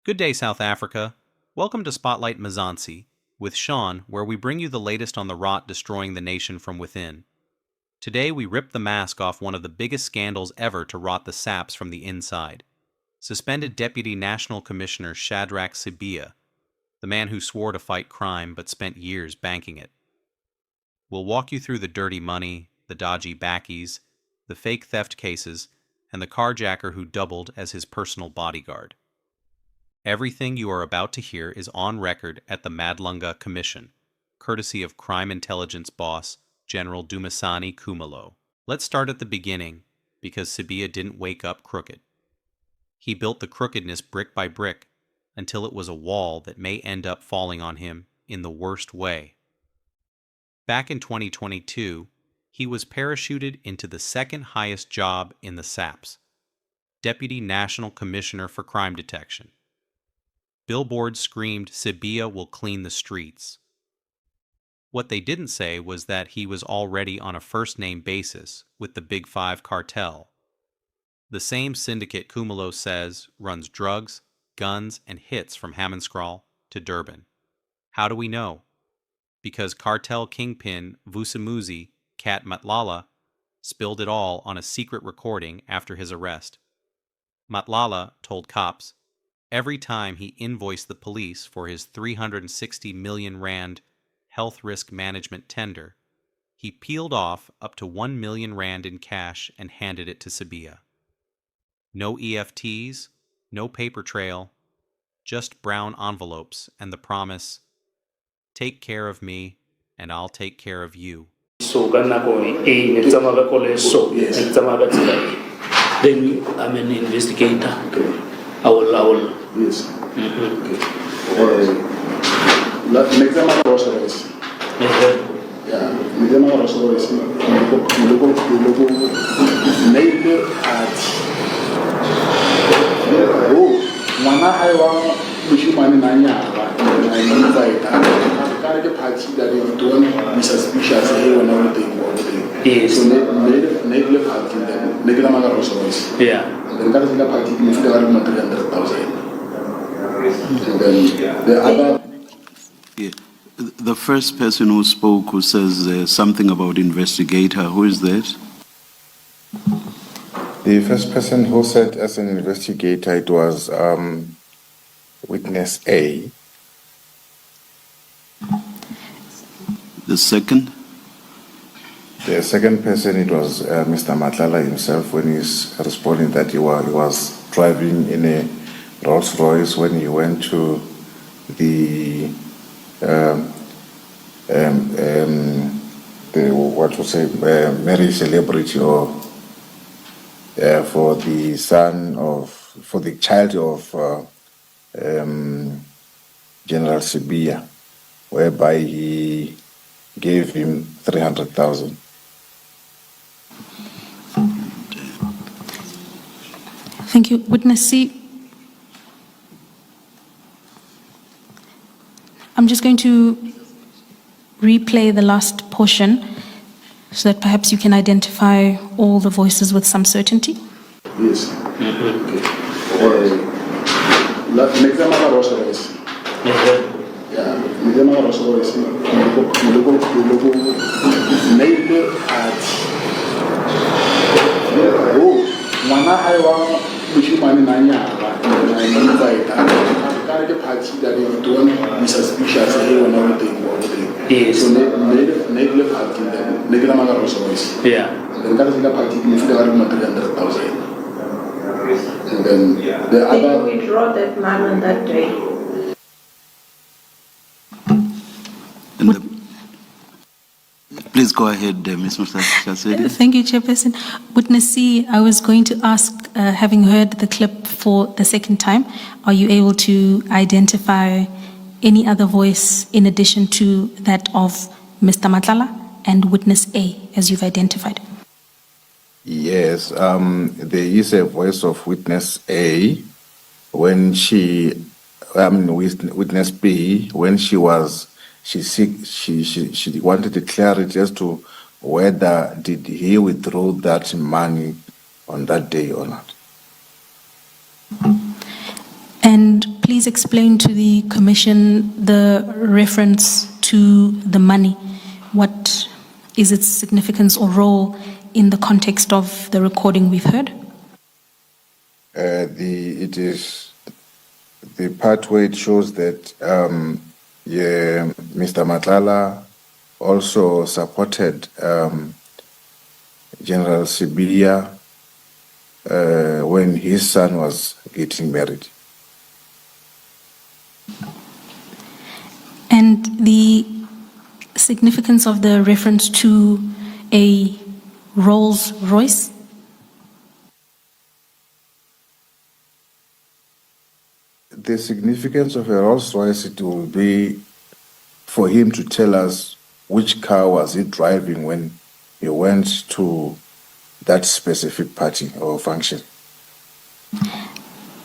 Good day, South Africa. Welcome to Spotlight Mkhwanazi with Sean, where we bring you the latest on the rot destroying the nation from within. Today we rip the mask off one of the biggest scandals ever to rot the saps from the inside. Suspended Deputy National Commissioner Shadrach Sibiya, the man who swore to fight crime but spent years banking it. We'll walk you through the dirty money, the dodgy backies, the fake theft cases, and the carjacker who doubled as his personal bodyguard. Everything you are about to hear is on record at the Madlanga Commission, courtesy of crime intelligence boss General Vusimuzi Khumalo. Let's start at the beginning, because Sibiya didn't wake up crooked. He built the crookedness brick by brick until it was a wall that may end up falling on him in the worst way. Back in 2022, he was parachuted into the second highest job in the SAPS, Deputy National Commissioner for Crime Detection. Billboards screamed, "Sibiya will clean the streets." What they didn't say was that he was already on a first-name basis with the Big Five cartel, the same syndicate Khumalo says runs drugs, guns, and hits from Hammanskraal to Durban. How do we know? Because cartel kingpin Vusimuzi, Cat Matlala, spilled it all on a secret recording after his arrest. Matlala told cops, every time he invoiced the police for his 360 million rand health risk management tender, he peeled off up to 1 million rand in cash and handed it to Sibiya. No EFTs, no paper trail, just brown envelopes and the promise, "Take care of me and I'll take care of you." So then I'm an investigator. I will. Yes. Next time I was arrested. Yeah. Next time I was arrested. Neighbor at. Oh, Mana I want Bushman Nanya. I invite. I can't get party that you don't be suspicious when everything. Yes. So neighbor party then. Next time I was arrested. Yeah. Then that is the party. If they are not 300,000. And then the other. Yeah. The first person who spoke, who says something about investigator, who is that? The first person who said as an investigator, it was witness A. The second? The second person, it was Mr. Matlala himself, when he's responding that he was driving in a Rolls Royce when he went to the marriage celebrity or for the child of General Sibiya, whereby he gave him 300,000. Thank you. Witness C. I'm just going to replay the last portion so that perhaps you can identify all the voices with some certainty. Yes. Okay. Next time I was arrested. Yeah. Next time I was arrested. Neighbor at. Oh, Mana I want Bushman Nanya. I invite. I can't get party that you don't be suspicious when everything. Yes. So neighbor party then. Next time I was arrested. Yeah. Then that is the party. If they are not 300,000. And then the other. Did you withdraw that man on that day? Please go ahead, Ms. Mkhwanazi. Thank you, Chairperson. Witness C, I was going to ask, having heard the clip for the second time, are you able to identify any other voice in addition to that of Mr. Matlala and Witness A, as you've identified? Yes, there is a voice of witness A when witness B, when she wanted clarity as to whether did he withdraw that money on that day or not. And please explain to the Commission the reference to the money? What is its significance or role in the context of the recording we've heard? It is the part where it shows that Mr. Matlala also supported General Sibiya when his son was getting married. And the significance of the reference to a Rolls Royce? The significance of a Rolls Royce, it will be for him to tell us which car was he driving when he went to that specific party or function.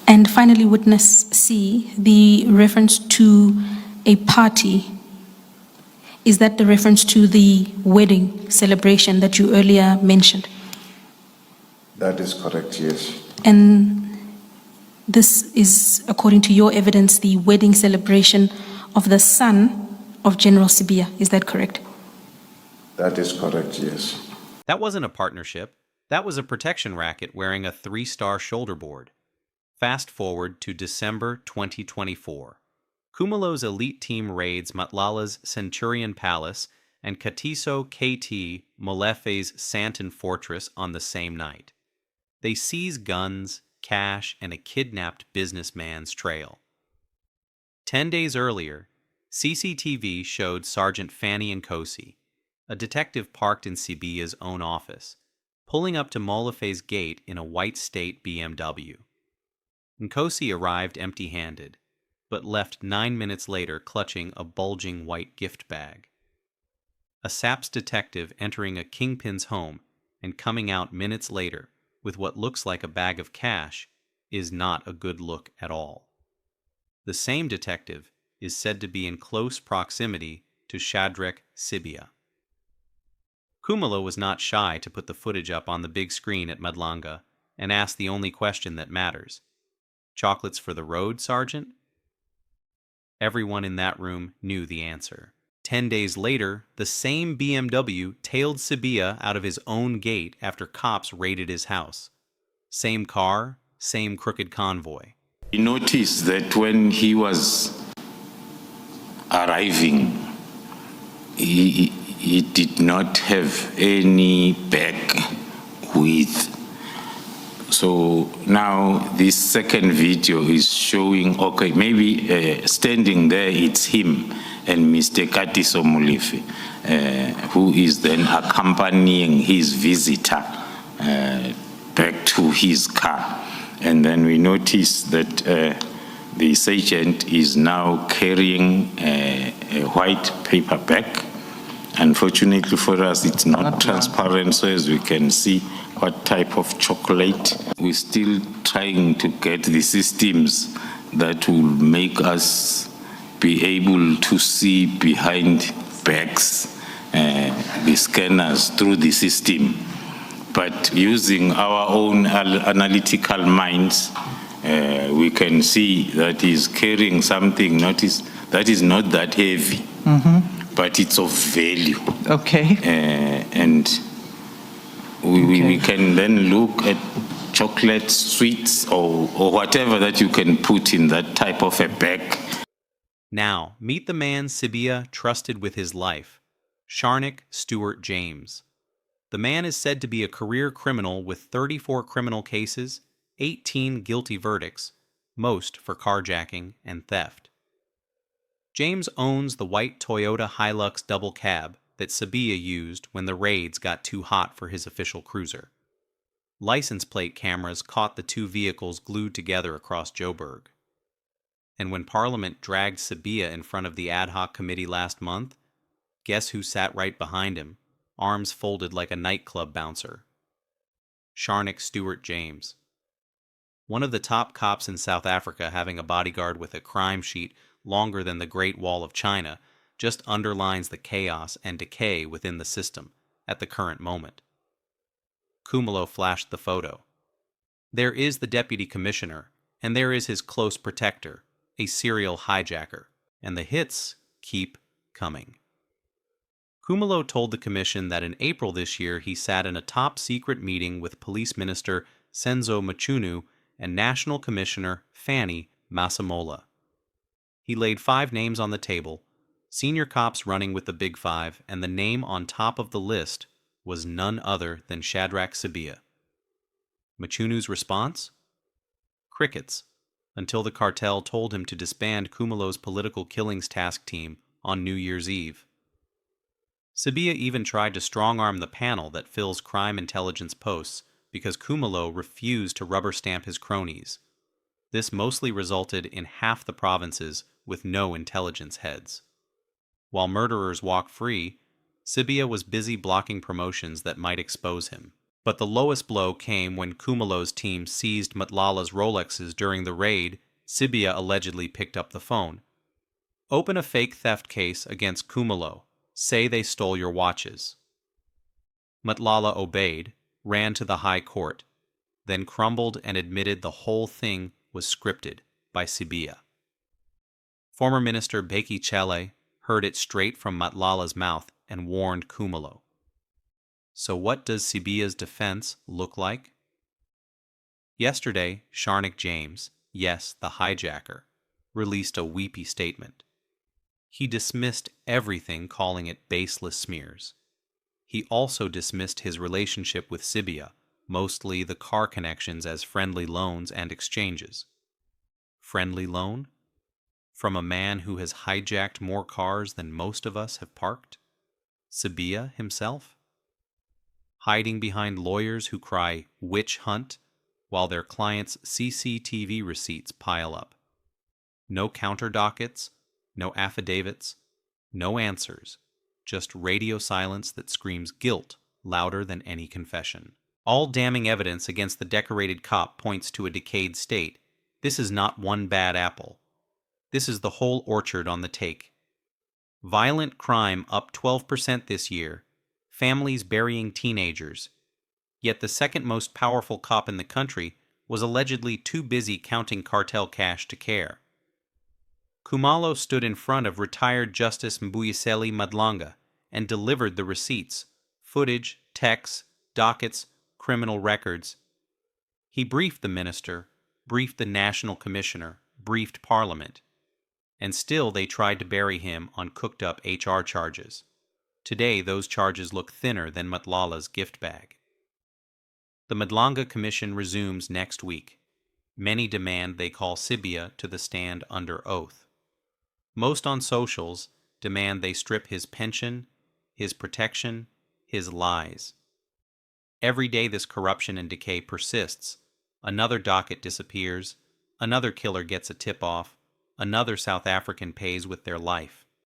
And finally, witness C, the reference to a party, is that the reference to the wedding celebration that you earlier mentioned? That is correct, yes. And this is, according to your evidence, the wedding celebration of the son of General Sibiya, is that correct? That is correct, yes. That wasn't a partnership. That was a protection racket wearing a 3-star shoulder board. Fast forward to December 2024. Khumalo's elite team raids Matlala's Centurion Palace and Katiso KT Molefe's Santon Fortress on the same night. They seize guns, cash, and a kidnapped businessman's trail. 10 days earlier, CCTV showed Sergeant Fanny Nkosi, a detective parked in Sibiya's own office, pulling up to Molefe's gate in a white state BMW. Nkosi arrived empty-handed, but left 9 minutes later clutching a bulging white gift bag. A SAPS detective entering a kingpin's home and coming out minutes later with what looks like a bag of cash is not a good look at all. The same detective is said to be in close proximity to Shadrach Sibiya. Khumalo was not shy to put the footage up on the big screen at Madlanga and ask the only question that matters. Chocolates for the road, Sergeant? Everyone in that room knew the answer. 10 days later, the same BMW tailed Sibiya out of his own gate after cops raided his house. Same car, same crooked convoy. He noticed that when he was arriving, he did not have any bag with. So now this second video is showing, okay, maybe standing there, it's him and Mr. Katiso Molefe, who is then accompanying his visitor back to his car. And then we notice that the sergeant is now carrying a white paper bag. Unfortunately for us, it's not transparent, so as we can see what type of chocolate. We're still trying to get the systems that will make us be able to see behind bags, the scanners through the system. But using our own analytical minds, we can see that he's carrying something that is not that heavy, but it's of value. Okay. And we can then look at chocolate, sweets, or whatever that you can put in that type of a bag. Now, meet the man Sibiya trusted with his life, Sharnik Stewart James. The man is said to be a career criminal with 34 criminal cases, 18 guilty verdicts, most for carjacking and theft. James owns the white Toyota Hilux double cab that Sibiya used when the raids got too hot for his official cruiser. License plate cameras caught the two vehicles glued together across Joburg. And when Parliament dragged Sibiya in front of the ad hoc committee last month, guess who sat right behind him, arms folded like a nightclub bouncer? Sharnik Stewart James. One of the top cops in South Africa having a bodyguard with a crime sheet longer than the Great Wall of China just underlines the chaos and decay within the system at the current moment. Khumalo flashed the photo. There is the deputy commissioner, and there is his close protector, a serial hijacker, and the hits keep coming. Khumalo told the commission that in April this year he sat in a top-secret meeting with Police Minister Senzo Mchunu and National Commissioner Fanny Masemola. He laid 5 names on the table, senior cops running with the Big Five, and the name on top of the list was none other than Shadrach Sibiya. Mchunu's response? Crickets, until the cartel told him to disband Khumalo's political killings task team on New Year's Eve. Sibiya even tried to strong-arm the panel that fills crime intelligence posts because Khumalo refused to rubber stamp his cronies. This mostly resulted in half the provinces with no intelligence heads. While murderers walk free, Sibiya was busy blocking promotions that might expose him. But the lowest blow came when Khumalo's team seized Matlala's Rolexes during the raid. Sibiya allegedly picked up the phone. Open a fake theft case against Khumalo. Say they stole your watches. Matlala obeyed, ran to the High Court, then crumbled and admitted the whole thing was scripted by Sibiya. Former Minister Bheki Cele heard it straight from Matlala's mouth and warned Khumalo. So what does Sibiya's defense look like? Yesterday, Sharnik James, yes, the hijacker, released a weepy statement. He dismissed everything, calling it baseless smears. He also dismissed his relationship with Sibiya, mostly the car connections, as friendly loans and exchanges. Friendly loan? From a man who has hijacked more cars than most of us have parked? Sibiya himself? Hiding behind lawyers who cry witch hunt while their clients' CCTV receipts pile up. No counter dockets, no affidavits, no answers, just radio silence that screams guilt louder than any confession. All damning evidence against the decorated cop points to a decayed state. This is not one bad apple. This is the whole orchard on the take. Violent crime up 12% this year. Families burying teenagers. Yet the second most powerful cop in the country was allegedly too busy counting cartel cash to care. Khumalo stood in front of retired Justice Mbuyiseli Madlanga and delivered the receipts, footage, texts, dockets, criminal records. He briefed the minister, briefed the national commissioner, briefed Parliament. And still they tried to bury him on cooked-up HR charges. Today those charges look thinner than Matlala's gift bag. The Madlanga Commission resumes next week. Many demand they call Sibiya to the stand under oath. Most on socials demand they strip his pension, his protection, his lies. Every day this corruption and decay persists. Another docket disappears, another killer gets a tip-off, another South African pays with their life.